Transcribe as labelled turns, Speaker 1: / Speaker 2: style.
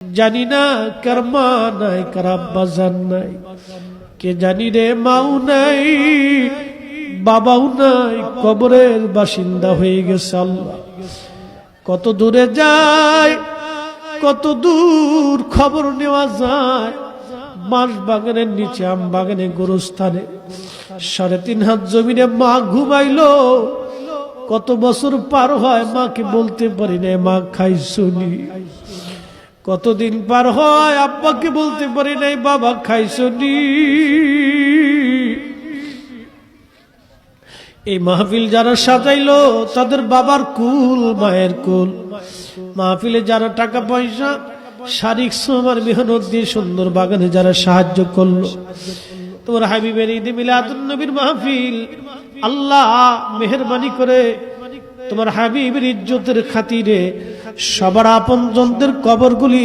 Speaker 1: জানি না কার মা নাই, কার আব্বা জান নাই, কে জানি রে মাও নাই, বাবাও নাই, কবরের বাসিন্দা হয়ে গেছে। আল্লাহ কত দূরে যায়, কত দূর খবর নেওয়া যায়। বাঁশ বাগানের নিচে, আম বাগানে, গোরস্থানে 3.5 হাত জমিনে মা ঘুমাইলো। কত বছর পার হয়, মাকে বলতে পারি না মা খাইছনি। কতদিন পার হয়, আব্বাকে বলতে পারি নাই বাবা খাইছনি। এই মাহফিল যারা সাজাইলো তাদের বাবার কুল, মায়ের কুল। মাহফিলে যারা টাকা পয়সা, শারীরিক শ্রম আর মেহনত দিয়ে সুন্দর বাগানে যারা সাহায্য করলো, তোমার হাবিবের ঈদে মিলাদুন নবীর মাহফিল, আল্লাহ মেহেরবানি করে তোমার হাবিবের ইজ্জতের খাতিরে সবার আপনজনদের কবরগুলি